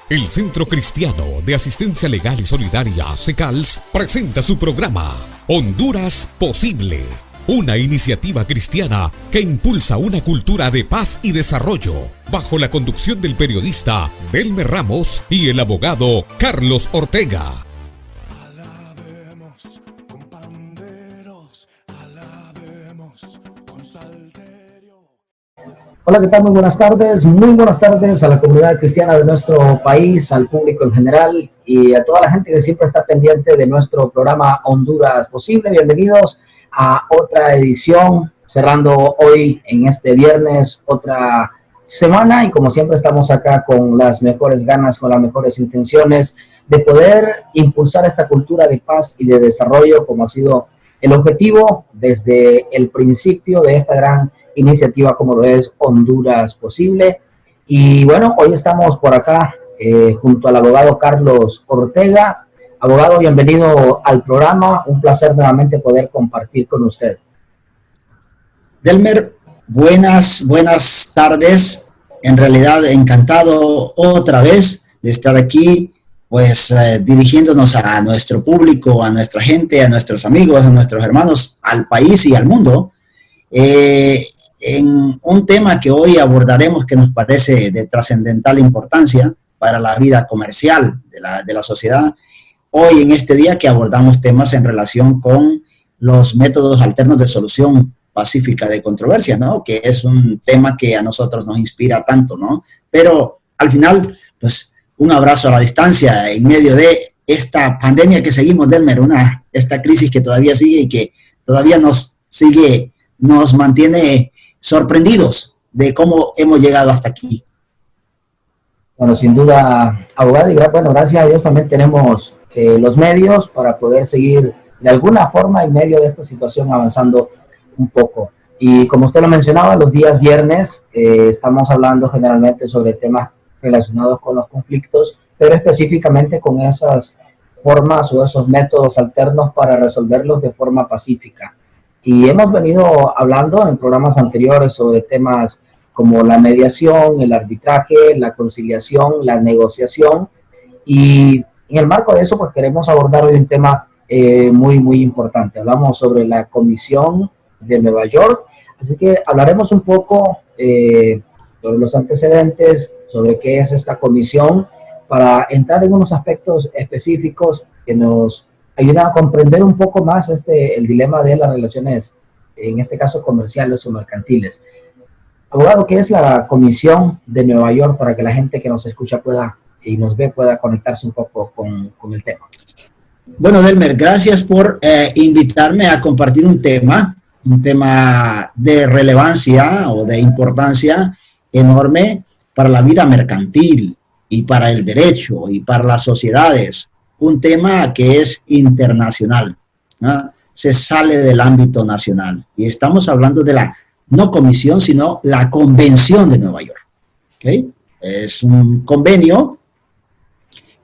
El Centro Cristiano de Asistencia Legal y Solidaria, CECALS, presenta su programa Honduras Posible, una iniciativa cristiana que impulsa una cultura de paz y desarrollo, bajo la conducción del periodista Delmer Ramos y el abogado Carlos Ortega. Alabemos con panderos, alabemos con salterio. Hola, ¿qué tal? Muy buenas tardes a la comunidad cristiana de nuestro país, al público en general y a toda la gente que siempre está pendiente de nuestro programa Honduras Posible. Bienvenidos a otra edición, cerrando hoy en este viernes otra semana, y como siempre estamos acá con las mejores ganas, con las mejores intenciones de poder impulsar esta cultura de paz y de desarrollo, como ha sido el objetivo desde el principio de esta gran iniciativa como lo es Honduras Posible. Y bueno, hoy estamos por acá junto al abogado Carlos Ortega. Abogado, bienvenido al programa, un placer nuevamente poder compartir con usted. Delmer, buenas tardes. En realidad encantado otra vez de estar aquí, pues dirigiéndonos a nuestro público, a nuestra gente, a nuestros amigos, a nuestros hermanos, al país y al mundo. En un tema que hoy abordaremos que nos parece de trascendental importancia para la vida comercial de la sociedad. Hoy en este día que abordamos temas en relación con los métodos alternos de solución pacífica de controversias, ¿no? Que es un tema que a nosotros nos inspira tanto, ¿no? Pero al final, pues un abrazo a la distancia en medio de esta pandemia que seguimos, Delmer, esta crisis que todavía sigue y que todavía nos mantiene sorprendidos de cómo hemos llegado hasta aquí. Bueno, sin duda, abogado, y bueno, gracias a Dios también tenemos los medios para poder seguir de alguna forma en medio de esta situación avanzando un poco. Y como usted lo mencionaba, los días viernes estamos hablando generalmente sobre temas relacionados con los conflictos, pero específicamente con esas formas o esos métodos alternos para resolverlos de forma pacífica. Y hemos venido hablando en programas anteriores sobre temas como la mediación, el arbitraje, la conciliación, la negociación. Y en el marco de eso, pues queremos abordar hoy un tema muy importante. Hablamos sobre la Comisión de Nueva York, así que hablaremos un poco sobre los antecedentes, sobre qué es esta comisión, para entrar en unos aspectos específicos que nos ayudan a comprender un poco más el dilema de las relaciones, en este caso comerciales o mercantiles. Abogado, ¿qué es la Comisión de Nueva York, para que la gente que nos escucha y nos ve pueda conectarse un poco con el tema? Bueno, Delmer, gracias por invitarme a compartir un tema de relevancia o de importancia enorme para la vida mercantil y para el derecho y para las sociedades. Un tema que es internacional, ¿no? Se sale del ámbito nacional. Y estamos hablando de la no comisión, sino la Convención de Nueva York. ¿Okay? Es un convenio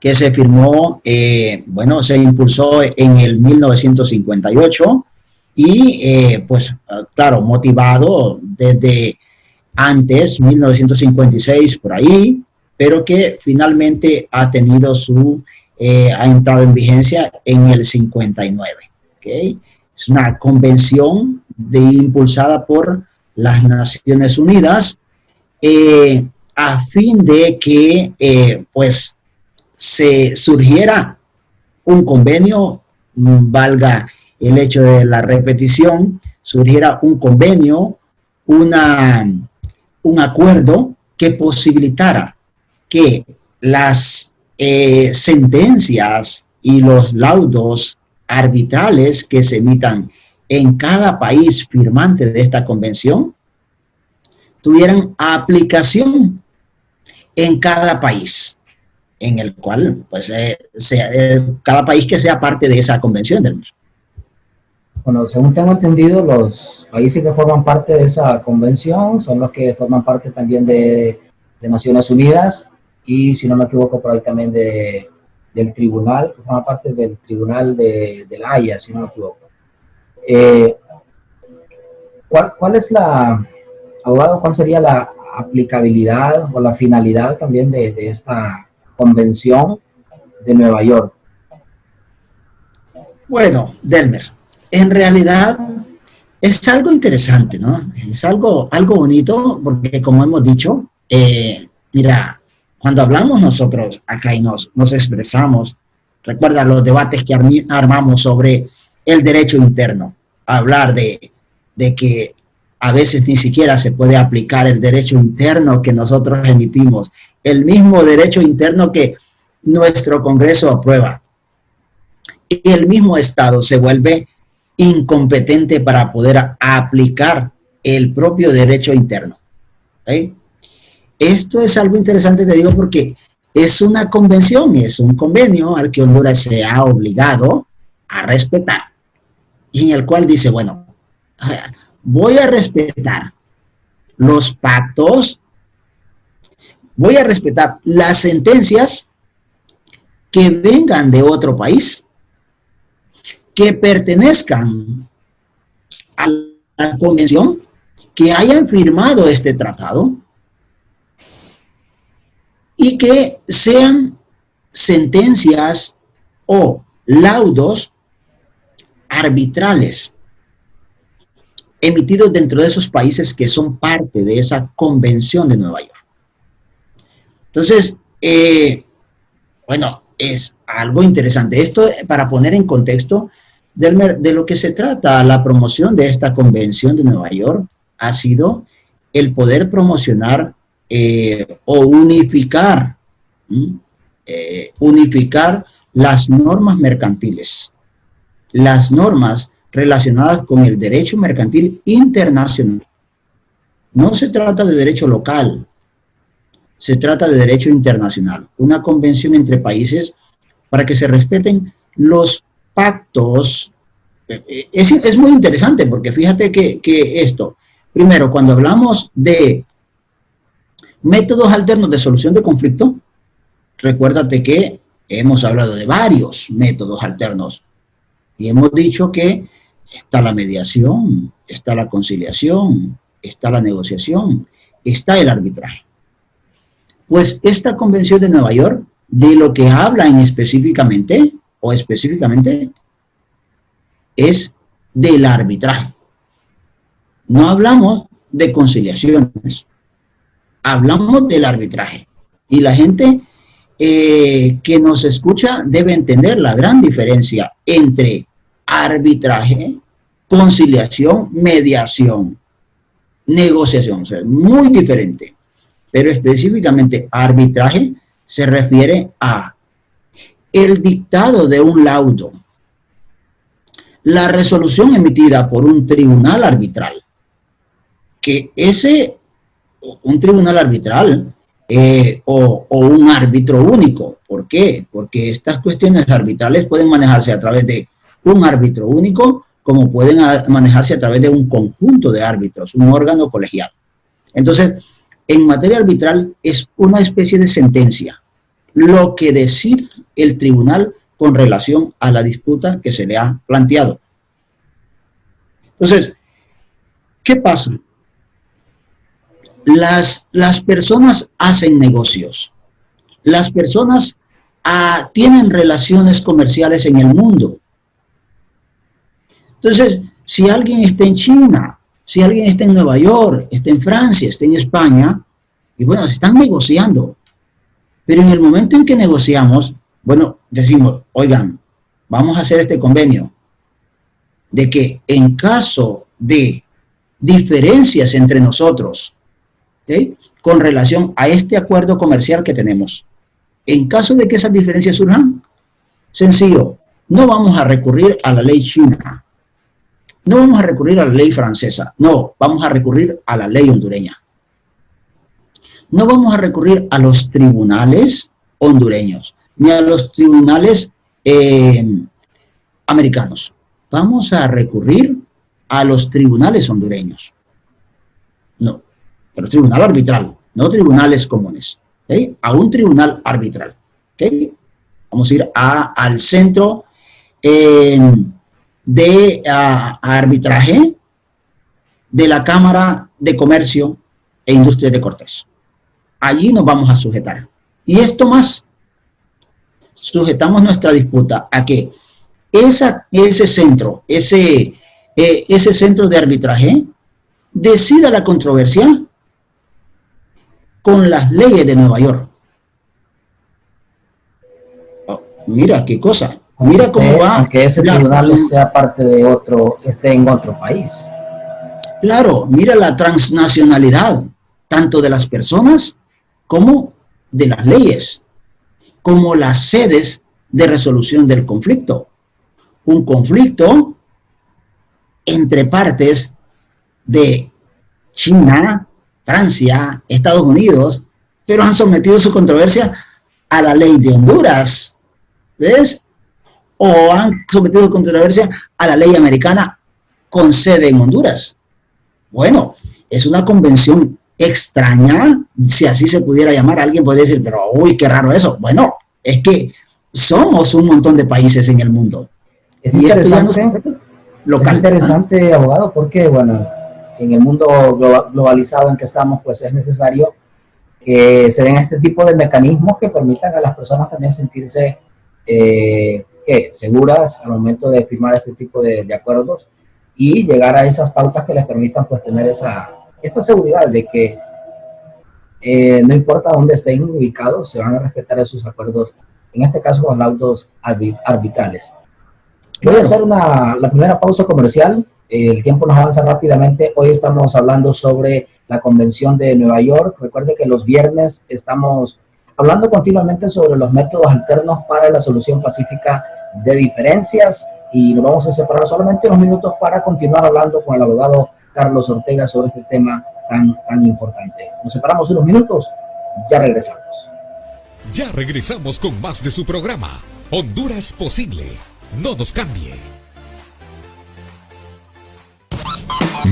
que se firmó, se impulsó en el 1958 y, pues, claro, motivado desde antes, 1956, por ahí, pero que finalmente ha entrado en vigencia en el 59. ¿Okay? Es una convención impulsada por las Naciones Unidas a fin de que se surgiera un convenio, valga el hecho de la repetición, surgiera un convenio, un acuerdo que posibilitara que las sentencias y los laudos arbitrales que se emitan en cada país firmante de esta convención tuvieran aplicación en cada país, en el cual cada país que sea parte de esa convención. Bueno, según tengo entendido, los países que forman parte de esa convención son los que forman parte también de Naciones Unidas, y si no me equivoco por ahí también del tribunal, que forma parte del tribunal de la Haya, si no me equivoco. ¿Cuál es abogado, cuál sería la aplicabilidad o la finalidad también de esta Convención de Nueva York? Bueno, Delmer, en realidad es algo interesante, ¿no? Es algo bonito porque como hemos dicho, mira, cuando hablamos nosotros acá y nos expresamos, recuerda los debates que armamos sobre el derecho interno, hablar de que a veces ni siquiera se puede aplicar el derecho interno que nosotros emitimos, el mismo derecho interno que nuestro Congreso aprueba. Y el mismo Estado se vuelve incompetente para poder aplicar el propio derecho interno. ¿Okay? Esto es algo interesante, te digo, porque es una convención, es un convenio al que Honduras se ha obligado a respetar y en el cual dice, bueno, voy a respetar los pactos, voy a respetar las sentencias que vengan de otro país, que pertenezcan a la convención, que hayan firmado este tratado y que sean sentencias o laudos arbitrales emitidos dentro de esos países que son parte de esa convención de Nueva York. Entonces, bueno, es algo interesante. Esto para poner en contexto de lo que se trata la promoción de esta convención de Nueva York ha sido el poder promocionar o unificar las normas mercantiles, las normas relacionadas con el derecho mercantil internacional. No se trata de derecho local, se trata de derecho internacional, una convención entre países para que se respeten los pactos. Es muy interesante porque fíjate que esto, primero, cuando hablamos de métodos alternos de solución de conflicto, recuérdate que hemos hablado de varios métodos alternos y hemos dicho que está la mediación, está la conciliación, está la negociación, está el arbitraje. Pues esta convención de Nueva York, de lo que habla específicamente es del arbitraje. No hablamos de conciliaciones, hablamos del arbitraje. Y la gente que nos escucha debe entender la gran diferencia entre arbitraje, conciliación, mediación, negociación. O sea, muy diferente. Pero específicamente arbitraje se refiere a el dictado de un laudo, la resolución emitida por un tribunal arbitral, que un tribunal arbitral o un árbitro único. ¿Por qué? Porque estas cuestiones arbitrales pueden manejarse a través de un árbitro único, como pueden manejarse a través de un conjunto de árbitros, un órgano colegiado. Entonces, en materia arbitral es una especie de sentencia, lo que decide el tribunal con relación a la disputa que se le ha planteado. Entonces, ¿qué pasa? Las personas hacen negocios, las personas tienen relaciones comerciales en el mundo. Entonces, si alguien está en China, si alguien está en Nueva York, está en Francia, está en España, y bueno, se están negociando. Pero en el momento en que negociamos, bueno, decimos, oigan, vamos a hacer este convenio de que en caso de diferencias entre nosotros, ¿okay?, con relación a este acuerdo comercial que tenemos, en caso de que esas diferencias surjan, sencillo, no vamos a recurrir a la ley china, no vamos a recurrir a la ley francesa, no, vamos a recurrir a la ley hondureña. No vamos a recurrir a los tribunales hondureños, ni a los tribunales americanos. Vamos a recurrir a los tribunales hondureños. No, pero tribunal arbitral, no tribunales comunes. ¿Okay? A un tribunal arbitral. ¿Okay? Vamos a ir al centro de arbitraje de la Cámara de Comercio e Industria de Cortés. Allí nos vamos a sujetar. Y esto más, sujetamos nuestra disputa a que ese centro de arbitraje decida la controversia con las leyes de Nueva York. Oh, mira qué cosa. Mira cómo va. Aunque ese tribunal sea parte de otro, esté en otro país. Claro, mira la transnacionalidad, tanto de las personas como de las leyes, como las sedes de resolución del conflicto. Un conflicto entre partes de China, Francia, Estados Unidos, pero han sometido su controversia a la ley de Honduras, ¿ves? O han sometido su controversia a la ley americana con sede en Honduras. Bueno, es una convención extraña, si así se pudiera llamar. Alguien podría decir, pero uy, qué raro eso. Bueno, es que somos un montón de países en el mundo. Es interesante, local. Es interesante, abogado, porque, bueno, en el mundo globalizado en que estamos, pues es necesario que se den este tipo de mecanismos que permitan a las personas también sentirse seguras al momento de firmar este tipo de acuerdos y llegar a esas pautas que les permitan pues tener esa seguridad de que no importa dónde estén ubicados, se van a respetar esos acuerdos, en este caso con laudos arbitrales. Voy a hacer la primera pausa comercial. El tiempo nos avanza rápidamente. Hoy estamos hablando sobre la Convención de Nueva York. Recuerde que los viernes estamos hablando continuamente sobre los métodos alternos para la solución pacífica de diferencias y nos vamos a separar solamente unos minutos para continuar hablando con el abogado Carlos Ortega sobre este tema tan importante. Nos separamos unos minutos, ya regresamos. Ya regresamos con más de su programa, Honduras Posible. No nos cambie.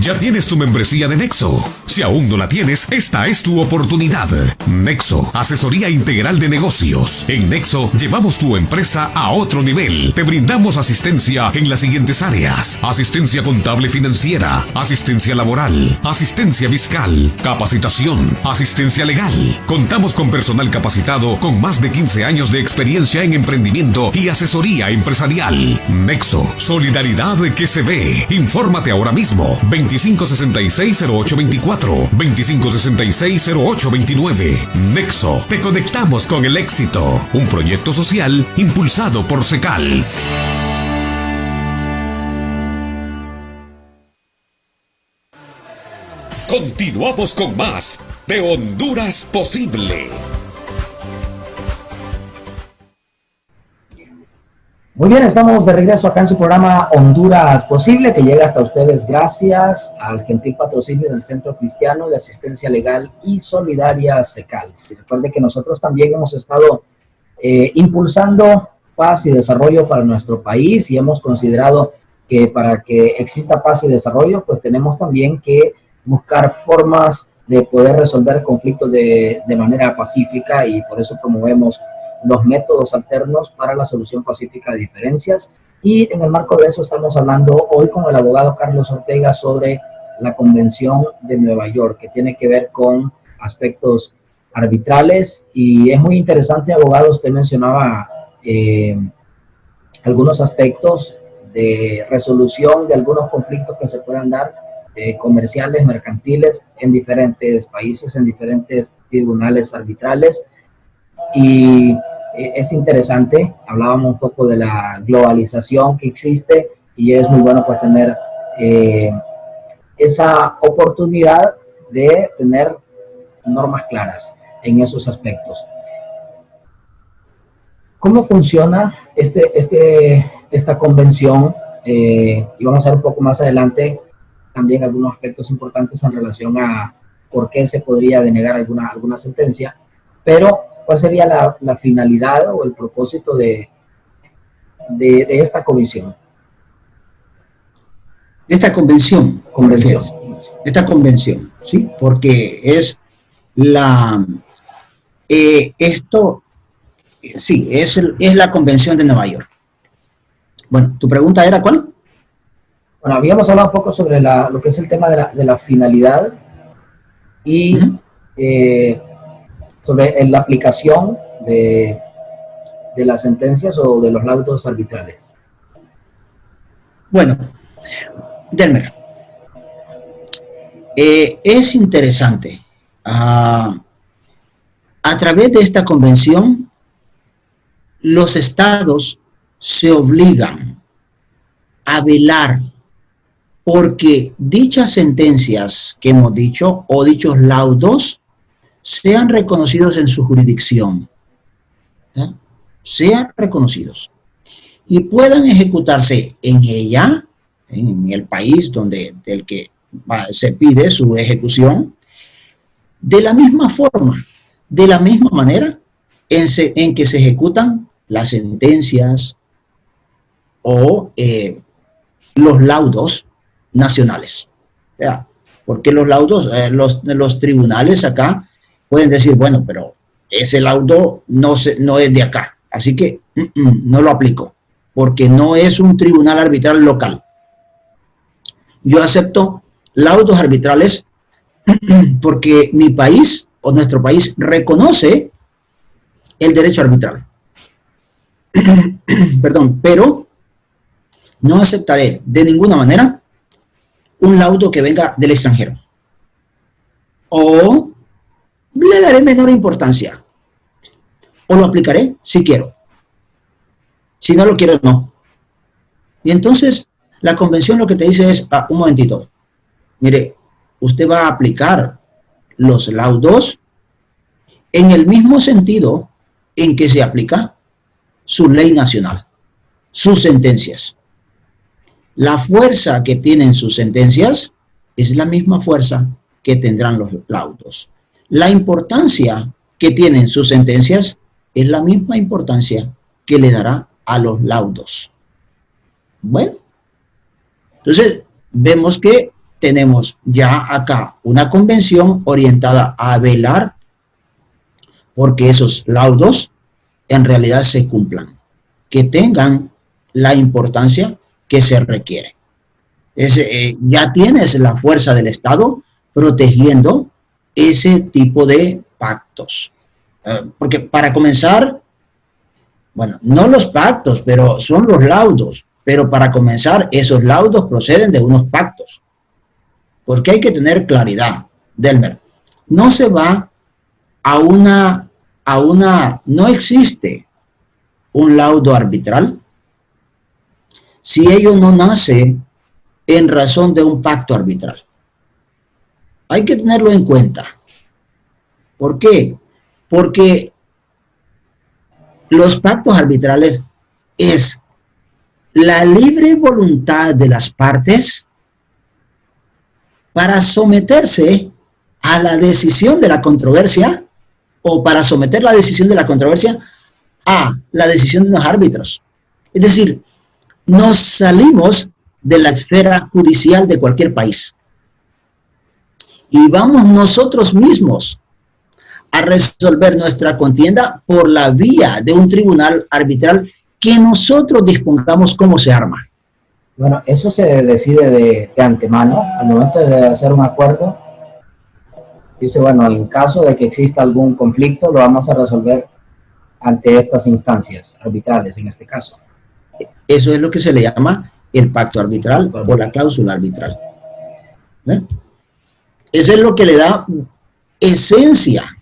¿Ya tienes tu membresía de Nexo? Si aún no la tienes, esta es tu oportunidad. Nexo, asesoría integral de negocios. En Nexo llevamos tu empresa a otro nivel. Te brindamos asistencia en las siguientes áreas: asistencia contable financiera, asistencia laboral, asistencia fiscal, capacitación, asistencia legal. Contamos con personal capacitado con más de 15 años de experiencia en emprendimiento y asesoría empresarial. Nexo, solidaridad que se ve. Infórmate ahora mismo. 2566-0824, 2566-0829. Nexo, te conectamos con el éxito. Un proyecto social impulsado por Secals. Continuamos con más de Honduras Posible. Muy bien, estamos de regreso acá en su programa Honduras Posible, que llega hasta ustedes gracias al gentil patrocinio del Centro Cristiano de Asistencia Legal y Solidaria Secals. Recuerde que nosotros también hemos estado impulsando paz y desarrollo para nuestro país y hemos considerado que para que exista paz y desarrollo, pues tenemos también que buscar formas de poder resolver conflictos de manera pacífica y por eso promovemos los métodos alternos para la solución pacífica de diferencias. Y en el marco de eso estamos hablando hoy con el abogado Carlos Ortega sobre la Convención de Nueva York, que tiene que ver con aspectos arbitrales. Y es muy interesante, abogado, usted mencionaba algunos aspectos de resolución de algunos conflictos que se puedan dar comerciales, mercantiles, en diferentes países, en diferentes tribunales arbitrales. Y es interesante, hablábamos un poco de la globalización que existe y es muy bueno pues tener esa oportunidad de tener normas claras en esos aspectos. ¿Cómo funciona esta convención? Y vamos a ver un poco más adelante también algunos aspectos importantes en relación a por qué se podría denegar alguna sentencia, pero ¿cuál sería la finalidad o el propósito de esta comisión? Esta convención. Esta convención, ¿sí? Porque es es la Convención de Nueva York. Bueno, ¿tu pregunta era cuál? Bueno, habíamos hablado un poco sobre lo que es el tema de la finalidad y sobre la aplicación de de las sentencias o de los laudos arbitrales? Bueno, Delmer, es interesante. A través de esta convención, los estados se obligan a velar porque dichas sentencias que hemos dicho o dichos laudos sean reconocidos en su jurisdicción, sean reconocidos y puedan ejecutarse en ella, en el país del que se pide su ejecución, de la misma forma, de la misma manera en que se ejecutan las sentencias o los laudos nacionales. Porque los laudos, los tribunales acá pueden decir, bueno, pero ese laudo no es de acá, así que no lo aplico, porque no es un tribunal arbitral local. Yo acepto laudos arbitrales porque mi país o nuestro país reconoce el derecho arbitral. Perdón, pero no aceptaré de ninguna manera un laudo que venga del extranjero. O le daré menor importancia. O lo aplicaré si quiero. Si no lo quiero, no. Y entonces la convención lo que te dice es, un momentito, mire, usted va a aplicar los laudos en el mismo sentido en que se aplica su ley nacional, sus sentencias. La fuerza que tienen sus sentencias es la misma fuerza que tendrán los laudos. La importancia que tienen sus sentencias es la misma importancia que le dará a los laudos. Bueno, entonces vemos que tenemos ya acá una convención orientada a velar porque esos laudos en realidad se cumplan, que tengan la importancia que se requiere. Ya tienes la fuerza del Estado protegiendo ese tipo de pactos. Porque para comenzar, bueno, no los pactos, pero son los laudos. Pero para comenzar, esos laudos proceden de unos pactos. Porque hay que tener claridad, Delmer. No se va no existe un laudo arbitral si ello no nace en razón de un pacto arbitral. Hay que tenerlo en cuenta. ¿Por qué? Porque los pactos arbitrales es la libre voluntad de las partes para someterse a la decisión de la controversia o para someter la decisión de la controversia a la decisión de los árbitros. Es decir, nos salimos de la esfera judicial de cualquier país y vamos nosotros mismos a resolver nuestra contienda por la vía de un tribunal arbitral que nosotros dispongamos cómo se arma. Bueno, eso se decide de antemano, al momento de hacer un acuerdo. Dice, bueno, en caso de que exista algún conflicto, lo vamos a resolver ante estas instancias arbitrales, en este caso. Eso es lo que se le llama el pacto arbitral o la cláusula arbitral. Eso es lo que le da esencia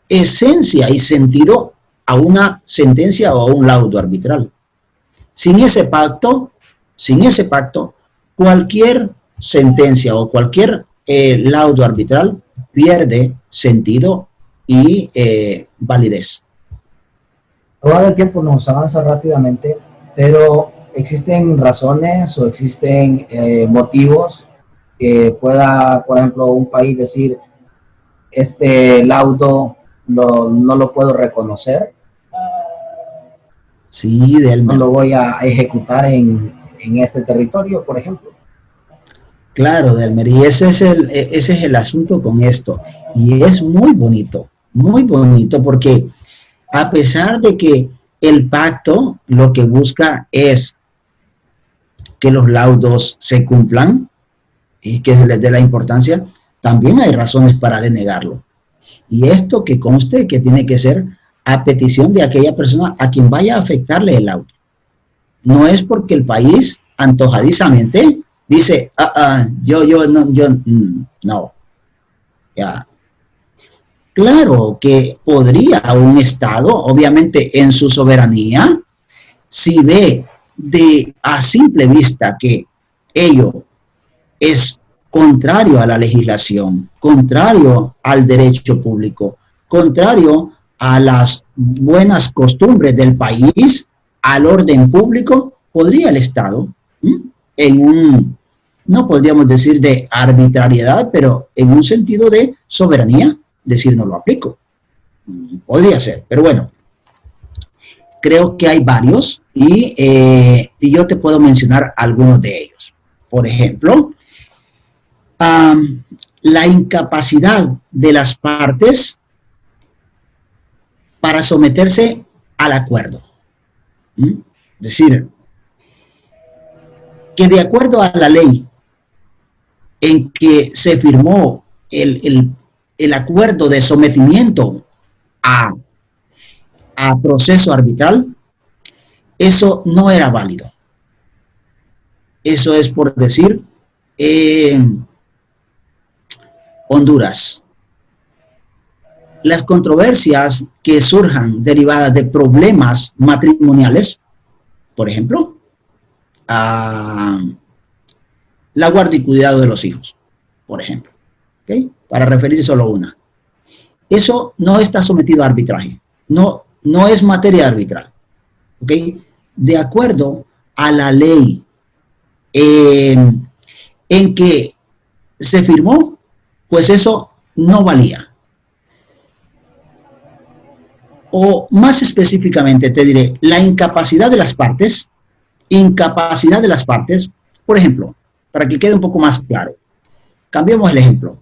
y sentido a una sentencia o a un laudo arbitral. Sin ese pacto, cualquier sentencia o cualquier laudo arbitral pierde sentido y validez. Ahora el tiempo nos avanza rápidamente, pero ¿existen razones o existen motivos que pueda, por ejemplo, un país decir, este laudo no lo puedo reconocer? Sí, no lo voy a ejecutar en este territorio, por ejemplo. Claro, Delmer, y ese es el asunto con esto. Y es muy bonito, porque a pesar de que el pacto lo que busca es que los laudos se cumplan y que se les dé la importancia, también hay razones para denegarlo. Y esto que conste que tiene que ser a petición de aquella persona a quien vaya a afectarle el auto. No es porque el país antojadizamente dice, no, ya. Claro que podría un Estado, obviamente en su soberanía, si ve a simple vista que ello es contrario a la legislación, contrario al derecho público, contrario a las buenas costumbres del país, al orden público, podría el Estado, en un, no podríamos decir de arbitrariedad, pero en un sentido de soberanía, decir no lo aplico. Podría ser, pero bueno, creo que hay varios y yo te puedo mencionar algunos de ellos. Por ejemplo, la incapacidad de las partes para someterse al acuerdo. Es decir, que de acuerdo a la ley en que se firmó el acuerdo de sometimiento a proceso arbitral, eso no era válido. Eso es por decir, Honduras. Las controversias que surjan derivadas de problemas matrimoniales, por ejemplo, la guardia y cuidado de los hijos, por ejemplo, ¿okay? Para referir solo una. Eso no está sometido a arbitraje, no es materia arbitral, ¿ok? De acuerdo a la ley en que se firmó, pues eso no valía. O más específicamente te diré, la incapacidad de las partes, por ejemplo, para que quede un poco más claro, cambiemos el ejemplo.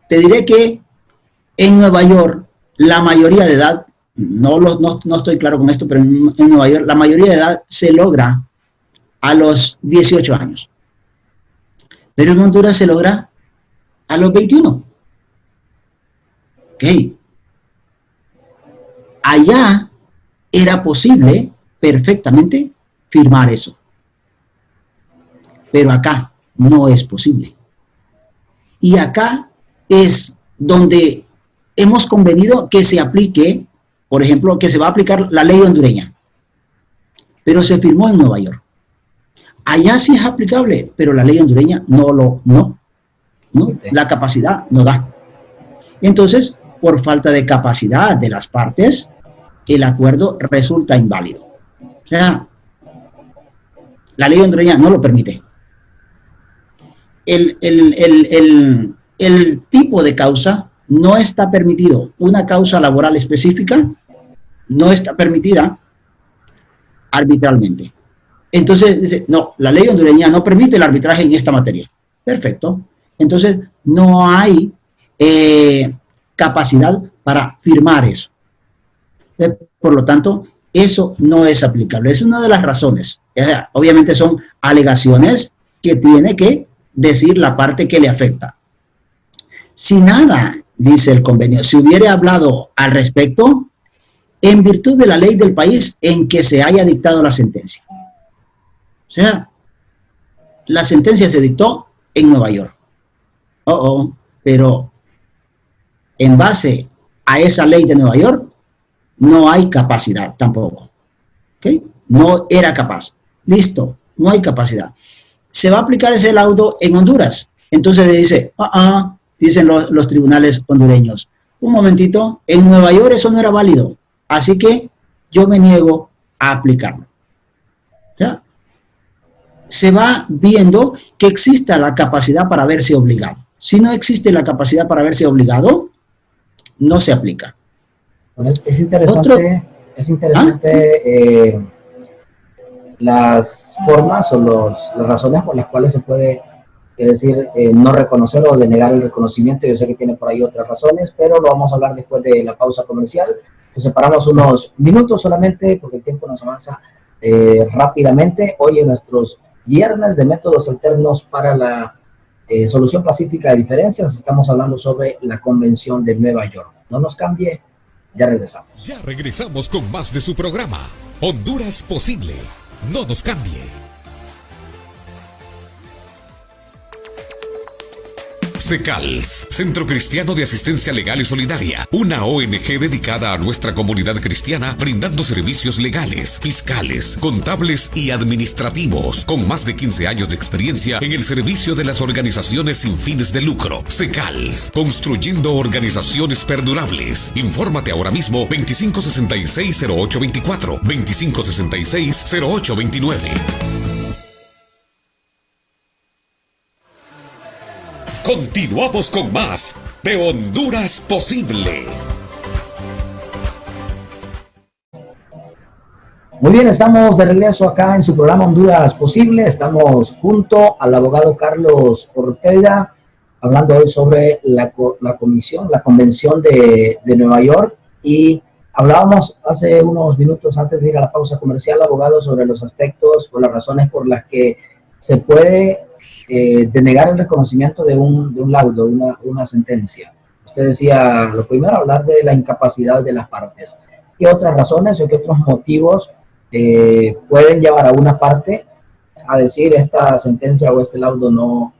Te diré que en Nueva York, la mayoría de edad, no estoy claro con esto, pero en Nueva York, la mayoría de edad se logra a los 18 años. Pero en Honduras se logra a los 21. Ok. Allá era posible perfectamente firmar eso. Pero acá no es posible. Y acá es donde hemos convenido que se aplique, por ejemplo, que se va a aplicar la ley hondureña. Pero se firmó en Nueva York. Allá sí es aplicable, pero la ley hondureña no, la capacidad no da. Entonces, por falta de capacidad de las partes, el acuerdo resulta inválido. O sea, la ley hondureña no lo permite. El tipo de causa no está permitido. Una causa laboral específica no está permitida arbitralmente. Entonces, dice, no, la ley hondureña no permite el arbitraje en esta materia. Perfecto. Entonces, no hay capacidad para firmar eso. Por lo tanto, eso no es aplicable. Es una de las razones. Obviamente son alegaciones que tiene que decir la parte que le afecta. Si nada, dice el convenio, se hubiera hablado al respecto, en virtud de la ley del país en que se haya dictado la sentencia. O sea, la sentencia se dictó en Nueva York. Pero en base a esa ley de Nueva York, no hay capacidad tampoco. ¿Okay? No era capaz. Listo, no hay capacidad. Se va a aplicar ese laudo en Honduras. Entonces dice, dicen los tribunales hondureños, un momentito, en Nueva York eso no era válido. Así que yo me niego a aplicarlo. ¿Ya? Se va viendo que exista la capacidad para verse obligado. Si no existe la capacidad para verse obligado, no se aplica. Bueno, es interesante, las formas o las razones por las cuales se puede decir no reconocer o denegar el reconocimiento. Yo sé que tiene por ahí otras razones, pero lo vamos a hablar después de la pausa comercial. Nos separamos unos minutos solamente porque el tiempo nos avanza rápidamente. Hoy en nuestros viernes de métodos alternos para la solución pacífica de diferencias estamos hablando sobre la Convención de Nueva York. No nos cambie, Ya regresamos. Ya regresamos con más de su programa, Honduras Posible. No nos cambie. CECALS, Centro Cristiano de Asistencia Legal y Solidaria, una ONG dedicada a nuestra comunidad cristiana, brindando servicios legales, fiscales, contables y administrativos, con más de 15 años de experiencia en el servicio de las organizaciones sin fines de lucro. CECALS, construyendo organizaciones perdurables. Infórmate ahora mismo 2566-0824, 2566-0829. Continuamos con más de Honduras Posible. Muy bien, estamos de regreso acá en su programa Honduras Posible. Estamos junto al abogado Carlos Ortega, hablando hoy sobre la convención de Nueva York. Y hablábamos hace unos minutos antes de ir a la pausa comercial, abogado, sobre los aspectos o las razones por las que se puede denegar el reconocimiento de un laudo, una sentencia. Usted decía, lo primero, hablar de la incapacidad de las partes. ¿Qué otras razones o qué otros motivos pueden llevar a una parte a decir esta sentencia o este laudo no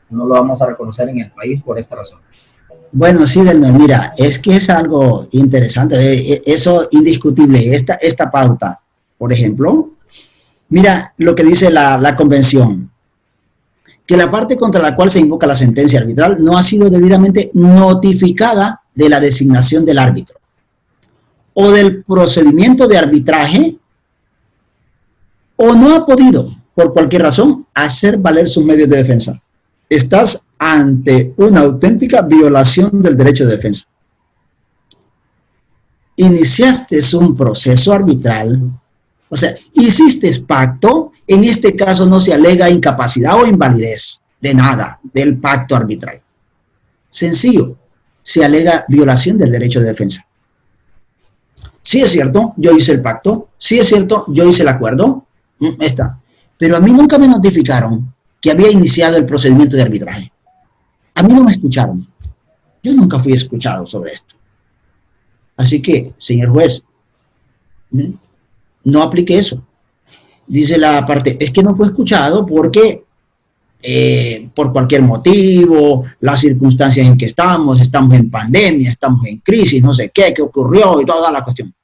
lo vamos a reconocer en el país por esta razón? Bueno, sí, Delmer, mira, es que es algo interesante, eso indiscutible, esta pauta, por ejemplo, mira lo que dice la convención, que la parte contra la cual se invoca la sentencia arbitral no ha sido debidamente notificada de la designación del árbitro o del procedimiento de arbitraje, o no ha podido, por cualquier razón, hacer valer sus medios de defensa. Estás ante una auténtica violación del derecho de defensa. Iniciaste un proceso arbitral, o sea, hiciste pacto, en este caso no se alega incapacidad o invalidez de nada del pacto arbitral. Sencillo, se alega violación del derecho de defensa. Sí es cierto, yo hice el pacto, sí es cierto, yo hice el acuerdo, está. Pero a mí nunca me notificaron que había iniciado el procedimiento de arbitraje. A mí no me escucharon. Yo nunca fui escuchado sobre esto. Así que, señor juez, no aplique eso. Dice la parte, es que no fue escuchado porque por cualquier motivo, las circunstancias en que estamos en pandemia, estamos en crisis, no sé qué ocurrió y toda la cuestión.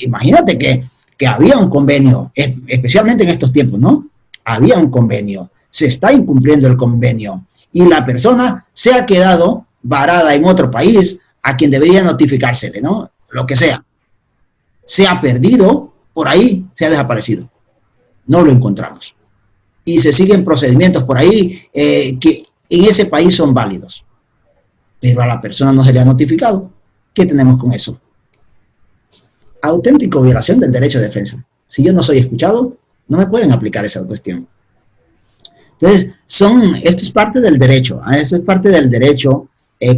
Imagínate que había un convenio, especialmente en estos tiempos, ¿no? Había un convenio, se está incumpliendo el convenio y la persona se ha quedado varada en otro país a quien debería notificársele, ¿no? Lo que sea. Se ha perdido, por ahí se ha desaparecido. No lo encontramos. Y se siguen procedimientos por ahí que en ese país son válidos. Pero a la persona no se le ha notificado. ¿Qué tenemos con eso? Auténtica violación del derecho de defensa. Si yo no soy escuchado, no me pueden aplicar esa cuestión. Entonces, esto es parte del derecho. Esto es parte del derecho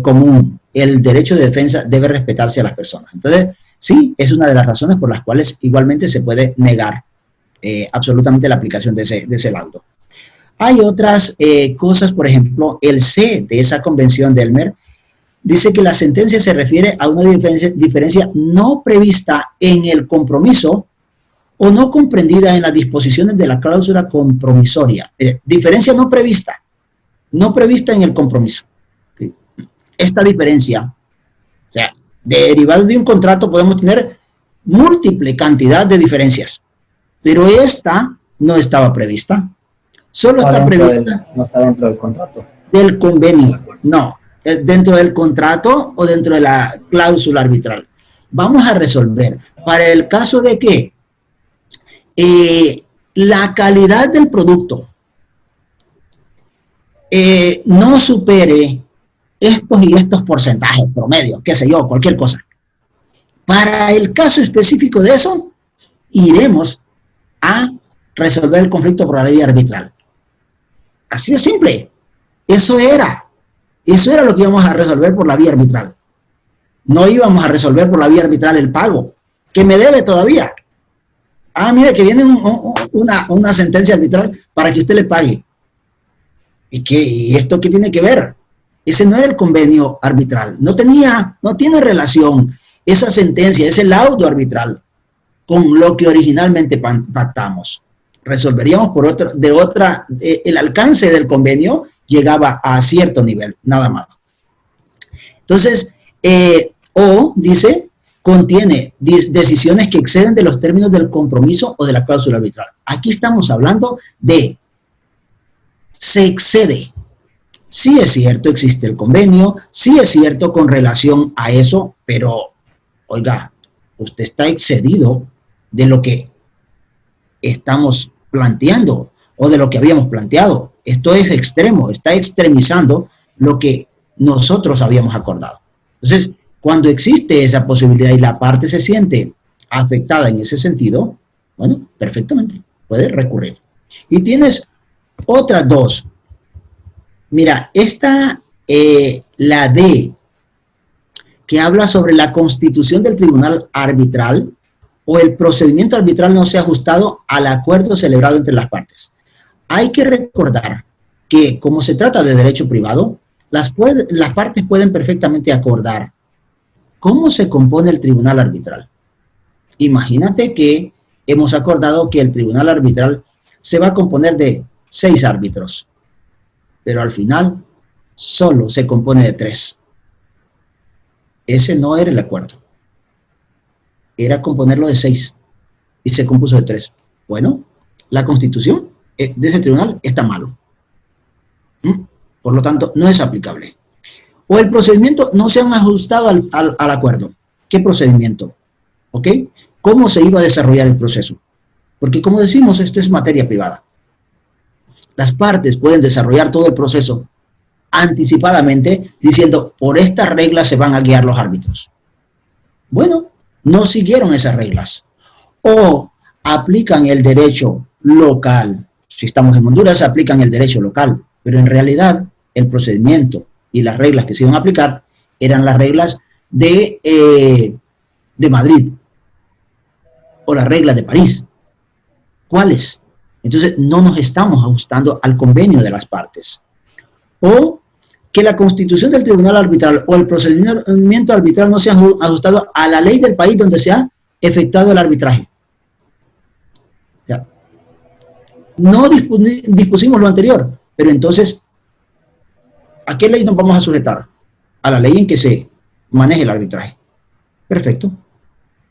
común. El derecho de defensa debe respetarse a las personas. Entonces, sí, es una de las razones por las cuales igualmente se puede negar absolutamente la aplicación de ese laudo. Hay otras cosas, por ejemplo, el C de esa convención de Elmer dice que la sentencia se refiere a una diferencia no prevista en el compromiso o no comprendida en las disposiciones de la cláusula compromisoria. Diferencia no prevista en el compromiso. Esta diferencia, o sea, derivado de un contrato podemos tener múltiple cantidad de diferencias, pero esta no estaba prevista. Solo está prevista. No está dentro del contrato. Del convenio, no. Dentro del contrato o dentro de la cláusula arbitral. Vamos a resolver. Para el caso de que la calidad del producto no supere estos y estos porcentajes promedio, qué sé yo, cualquier cosa. Para el caso específico de eso, iremos a resolver el conflicto por la ley arbitral. Así de simple. Eso era lo que íbamos a resolver por la vía arbitral. No íbamos a resolver por la vía arbitral el pago, que me debe todavía. Ah, mire, que viene una sentencia arbitral para que usted le pague. ¿Y esto qué tiene que ver? Ese no era el convenio arbitral. No tiene relación esa sentencia, ese laudo arbitral, con lo que originalmente pactamos. Resolveríamos el alcance del convenio llegaba a cierto nivel, nada más. Entonces, o dice, contiene decisiones que exceden de los términos del compromiso o de la cláusula arbitral. Aquí estamos hablando de se excede. Sí es cierto, existe el convenio, sí es cierto con relación a eso, pero, oiga, usted está excedido de lo que estamos planteando o de lo que habíamos planteado. Esto es extremo, está extremizando lo que nosotros habíamos acordado. Entonces, cuando existe esa posibilidad y la parte se siente afectada en ese sentido, bueno, perfectamente, puede recurrir. Y tienes otras dos. Mira, esta, la D, que habla sobre la constitución del tribunal arbitral o el procedimiento arbitral no se ha ajustado al acuerdo celebrado entre las partes. Hay que recordar que, como se trata de derecho privado, las partes pueden perfectamente acordar cómo se compone el tribunal arbitral. Imagínate que hemos acordado que el tribunal arbitral se va a componer de 6 árbitros, pero al final solo se compone de 3. Ese no era el acuerdo. Era componerlo de 6 y se compuso de 3. Bueno, la constitución de ese tribunal está malo. Por lo tanto, no es aplicable. O el procedimiento no se han ajustado al acuerdo. ¿Qué procedimiento? ¿Ok? ¿Cómo se iba a desarrollar el proceso? Porque como decimos, esto es materia privada. Las partes pueden desarrollar todo el proceso anticipadamente diciendo, por estas reglas se van a guiar los árbitros. Bueno, no siguieron esas reglas. O aplican el derecho local. Si estamos en Honduras, aplican el derecho local. Pero en realidad, el procedimiento y las reglas que se iban a aplicar eran las reglas de Madrid o las reglas de París. ¿Cuáles? Entonces, no nos estamos ajustando al convenio de las partes. O que la constitución del tribunal arbitral o el procedimiento arbitral no se ha ajustado a la ley del país donde se ha efectuado el arbitraje. O sea, no dispusimos lo anterior, pero entonces, ¿a qué ley nos vamos a sujetar? A la ley en que se maneje el arbitraje. Perfecto.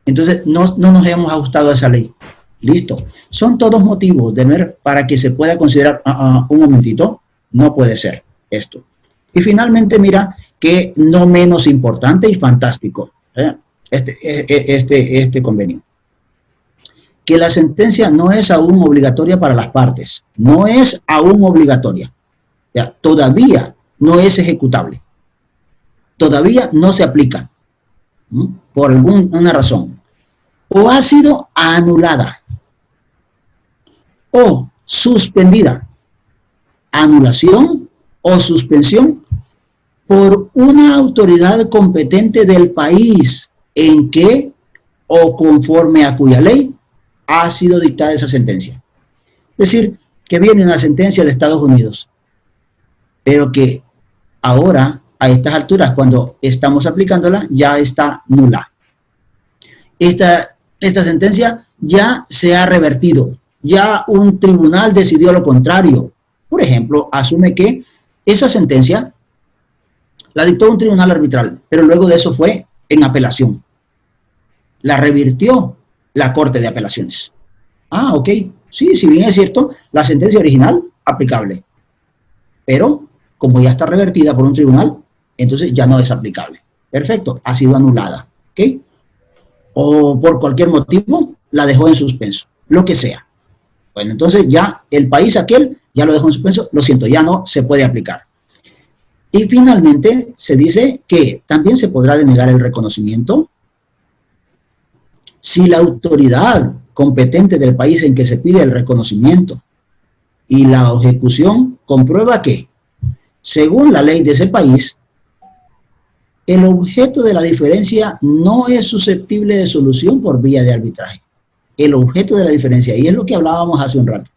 Entonces, no nos hemos ajustado a esa ley. Listo. Son todos motivos de ver para que se pueda considerar, un momentito, no puede ser esto. Y finalmente, mira, que no menos importante y fantástico, este convenio. Que la sentencia no es aún obligatoria para las partes. No es aún obligatoria. Ya, todavía no es ejecutable. Todavía no se aplica. Por alguna razón. O ha sido anulada. O suspendida. Anulación o suspensión por una autoridad competente del país en que o conforme a cuya ley ha sido dictada esa sentencia. Es decir, que viene una sentencia de Estados Unidos, pero que ahora, a estas alturas, cuando estamos aplicándola, ya está nula. Esta sentencia ya se ha revertido, ya un tribunal decidió lo contrario. Por ejemplo, asume que esa sentencia la dictó un tribunal arbitral, pero luego de eso fue en apelación. La revirtió la Corte de Apelaciones. Ah, ok. Sí, si bien es cierto, la sentencia original aplicable. Pero, como ya está revertida por un tribunal, entonces ya no es aplicable. Perfecto, ha sido anulada. ¿Ok? O por cualquier motivo, la dejó en suspenso. Lo que sea. Bueno, entonces ya el país aquel ya lo dejó en suspenso. Lo siento, ya no se puede aplicar. Y finalmente se dice que también se podrá denegar el reconocimiento si la autoridad competente del país en que se pide el reconocimiento y la ejecución comprueba que, según la ley de ese país, el objeto de la diferencia no es susceptible de solución por vía de arbitraje. El objeto de la diferencia, y es lo que hablábamos hace un rato,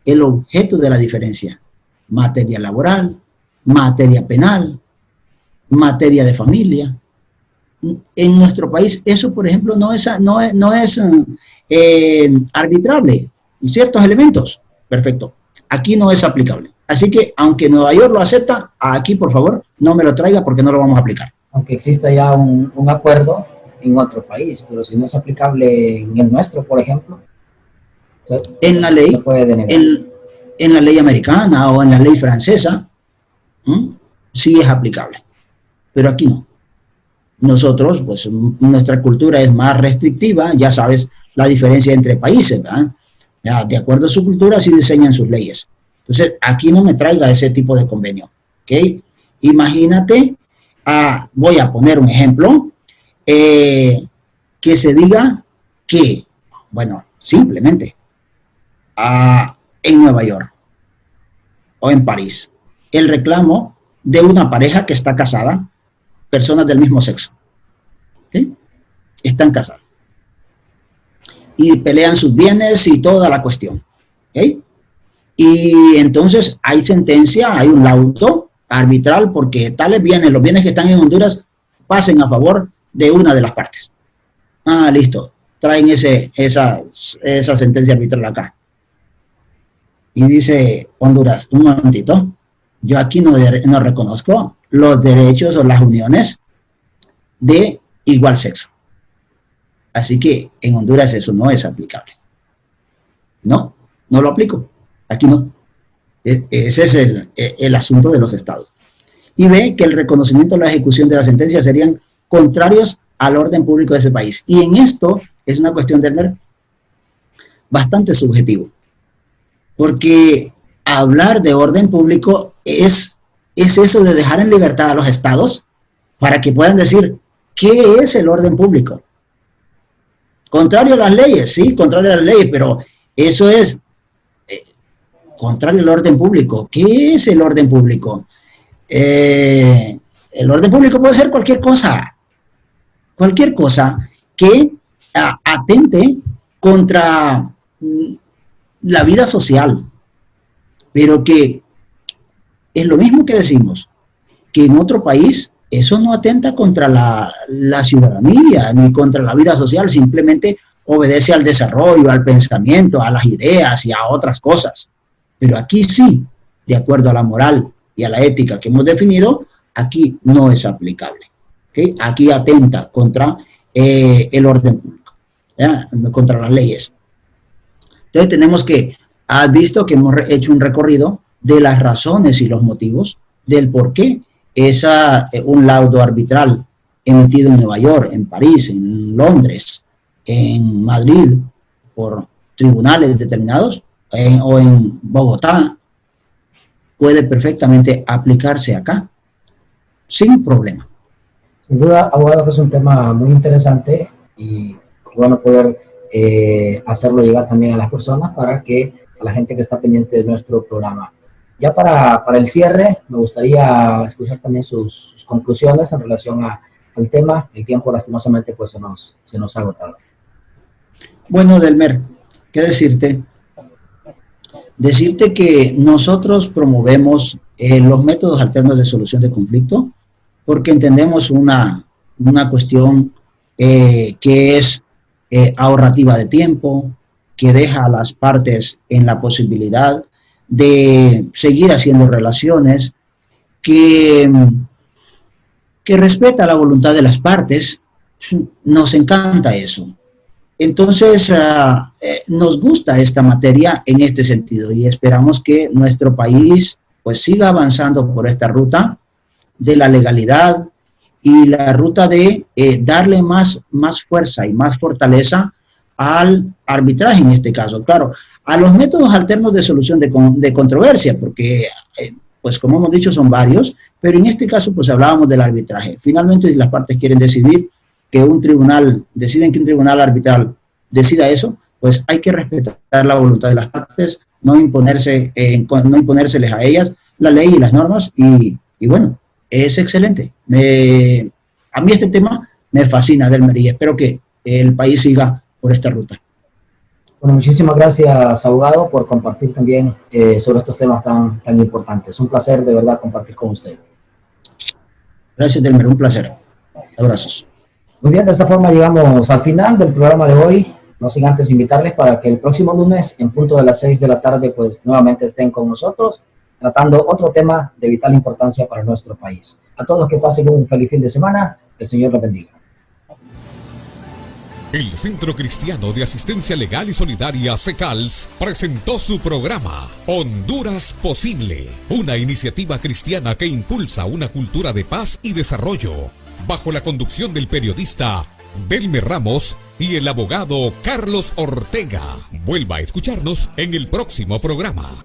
el objeto de la diferencia, materia laboral, materia penal, materia de familia, en nuestro país eso, por ejemplo, no es arbitrable en ciertos elementos. Perfecto. Aquí no es aplicable. Así que, aunque Nueva York lo acepta, aquí, por favor, no me lo traiga porque no lo vamos a aplicar. Aunque exista ya un acuerdo en otro país, pero si no es aplicable en el nuestro, por ejemplo, en la ley, se puede denegar. En la ley americana o en la ley francesa, sí es aplicable, pero aquí no. Nosotros, pues nuestra cultura es más restrictiva, ya sabes la diferencia entre países, ¿verdad? Ya, de acuerdo a su cultura, sí diseñan sus leyes. Entonces, aquí no me traiga ese tipo de convenio, ¿ok? Imagínate, voy a poner un ejemplo, que se diga que, bueno, simplemente, en Nueva York o en París, el reclamo de una pareja que está casada, personas del mismo sexo, ¿sí? Están casadas y pelean sus bienes y toda la cuestión, ¿sí? Y entonces hay sentencia, hay un laudo arbitral porque tales bienes, los bienes que están en Honduras, pasen a favor de una de las partes. Listo, traen esa sentencia arbitral acá. Y dice Honduras, un momentito, yo aquí no reconozco los derechos o las uniones de igual sexo. Así que en Honduras eso no es aplicable. No lo aplico. Aquí no. Ese es el asunto de los estados. Y ve que el reconocimiento o la ejecución de la sentencia serían contrarios al orden público de ese país. Y en esto es una cuestión de bastante subjetivo. Porque hablar de orden público es eso de dejar en libertad a los estados para que puedan decir qué es el orden público. Contrario a las leyes, sí, contrario a las leyes, pero eso es contrario al orden público. ¿Qué es el orden público? El orden público puede ser cualquier cosa que atente contra la vida social, pero que es lo mismo que decimos, que en otro país eso no atenta contra la ciudadanía ni contra la vida social, simplemente obedece al desarrollo, al pensamiento, a las ideas y a otras cosas. Pero aquí sí, de acuerdo a la moral y a la ética que hemos definido, aquí no es aplicable. ¿Okay? Aquí atenta contra el orden público, ¿ya? Contra las leyes. Entonces tenemos que, has visto que hemos hecho un recorrido de las razones y los motivos del por qué un laudo arbitral emitido en Nueva York, en París, en Londres, en Madrid, por tribunales determinados, o en Bogotá, puede perfectamente aplicarse acá, sin problema. Sin duda, abogado, que es un tema muy interesante y bueno poder hacerlo llegar también a las personas a la gente que está pendiente de nuestro programa. Ya para el cierre, me gustaría escuchar también sus conclusiones en relación al tema. El tiempo, lastimosamente, pues se nos ha agotado. Bueno, Delmer, ¿qué decirte? Decirte que nosotros promovemos los métodos alternos de solución de conflicto porque entendemos una cuestión que es ahorrativa de tiempo, que deja a las partes en la posibilidad de seguir haciendo relaciones, que respeta la voluntad de las partes. Nos encanta eso. Entonces, nos gusta esta materia en este sentido y esperamos que nuestro país pues siga avanzando por esta ruta de la legalidad y la ruta de darle más fuerza y más fortaleza al arbitraje en este caso. Claro, a los métodos alternos de solución de controversia, porque pues como hemos dicho son varios, pero en este caso pues hablábamos del arbitraje. Finalmente, si las partes quieren decidir que un tribunal arbitral decida eso, pues hay que respetar la voluntad de las partes, no imponérseles a ellas la ley y las normas, y bueno, es excelente. A mí este tema me fascina, Delmer, y espero que el país siga por esta ruta. Bueno, muchísimas gracias, abogado, por compartir también sobre estos temas tan importantes. Un placer, de verdad, compartir con usted. Gracias, Delmer, un placer. Abrazos. Muy bien, de esta forma llegamos al final del programa de hoy. No sin antes invitarles para que el próximo lunes, en punto de las 6 de la tarde, pues nuevamente estén con nosotros, tratando otro tema de vital importancia para nuestro país. A todos que pasen un feliz fin de semana, que el Señor los bendiga. El Centro Cristiano de Asistencia Legal y Solidaria CECALS presentó su programa Honduras Posible, una iniciativa cristiana que impulsa una cultura de paz y desarrollo, bajo la conducción del periodista Delmer Ramos y el abogado Carlos Ortega. Vuelva a escucharnos en el próximo programa.